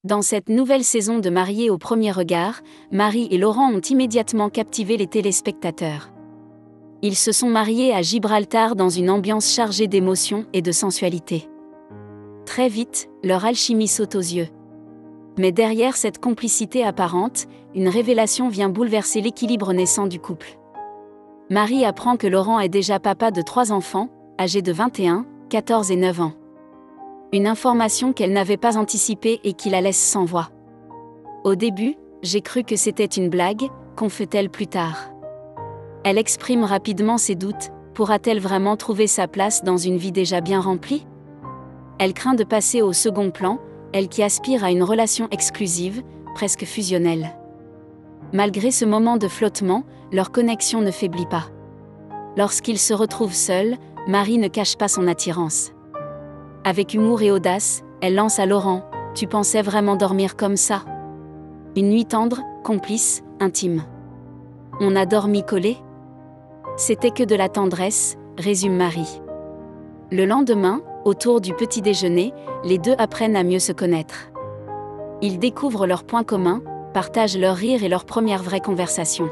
Dans cette nouvelle saison de Mariés au premier regard, Marie et Laurent ont immédiatement captivé les téléspectateurs. Ils se sont mariés à Gibraltar dans une ambiance chargée d'émotion et de sensualité. Très vite, leur alchimie saute aux yeux. Mais derrière cette complicité apparente, une révélation vient bouleverser l'équilibre naissant du couple. Marie apprend que Laurent est déjà papa de 3 enfants, âgés de 21, 14 et 9 ans. Une information qu'elle n'avait pas anticipée et qui la laisse sans voix. Au début, j'ai cru que c'était une blague, confie-t-elle plus tard. Elle exprime rapidement ses doutes, pourra-t-elle vraiment trouver sa place dans une vie déjà bien remplie ? Elle craint de passer au second plan, elle qui aspire à une relation exclusive, presque fusionnelle. Malgré ce moment de flottement, leur connexion ne faiblit pas. Lorsqu'ils se retrouvent seuls, Marie ne cache pas son attirance. Avec humour et audace, elle lance à Laurent « Tu pensais vraiment dormir comme ça ?» Une nuit tendre, complice, intime. On a dormi collés ? C'était que de la tendresse, résume Marie. Le lendemain, autour du petit déjeuner, les deux apprennent à mieux se connaître. Ils découvrent leurs points communs, partagent leurs rires et leurs premières vraies conversations.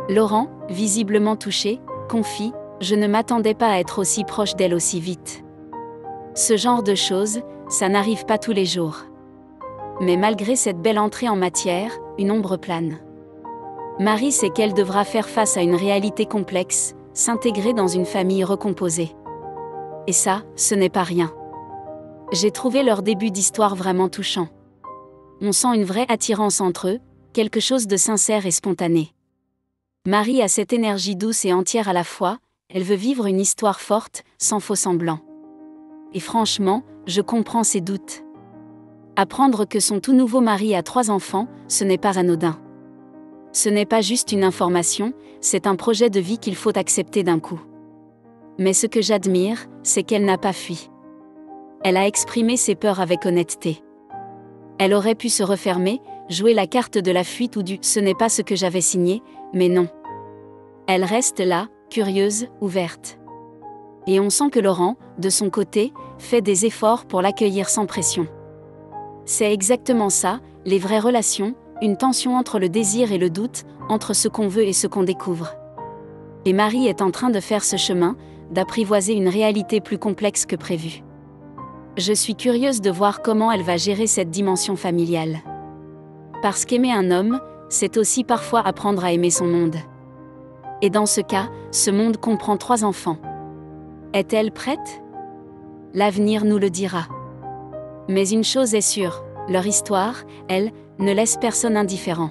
Laurent, visiblement touché, confie « Je ne m'attendais pas à être aussi proche d'elle aussi vite. » Ce genre de choses, ça n'arrive pas tous les jours. Mais malgré cette belle entrée en matière, une ombre plane. Marie sait qu'elle devra faire face à une réalité complexe, s'intégrer dans une famille recomposée. Et ça, ce n'est pas rien. J'ai trouvé leur début d'histoire vraiment touchant. On sent une vraie attirance entre eux, quelque chose de sincère et spontané. Marie a cette énergie douce et entière à la fois, elle veut vivre une histoire forte, sans faux semblant. Et franchement, je comprends ses doutes. Apprendre que son tout nouveau mari a 3 enfants, ce n'est pas anodin. Ce n'est pas juste une information, c'est un projet de vie qu'il faut accepter d'un coup. Mais ce que j'admire, c'est qu'elle n'a pas fui. Elle a exprimé ses peurs avec honnêteté. Elle aurait pu se refermer, jouer la carte de la fuite ou du « ce n'est pas ce que j'avais signé », mais non. Elle reste là, curieuse, ouverte. Et on sent que Laurent, de son côté, fait des efforts pour l'accueillir sans pression. C'est exactement ça, les vraies relations, une tension entre le désir et le doute, entre ce qu'on veut et ce qu'on découvre. Et Marie est en train de faire ce chemin, d'apprivoiser une réalité plus complexe que prévu. Je suis curieuse de voir comment elle va gérer cette dimension familiale. Parce qu'aimer un homme, c'est aussi parfois apprendre à aimer son monde. Et dans ce cas, ce monde comprend 3 enfants. Est-elle prête ? L'avenir nous le dira. Mais une chose est sûre, leur histoire, elle, ne laisse personne indifférent.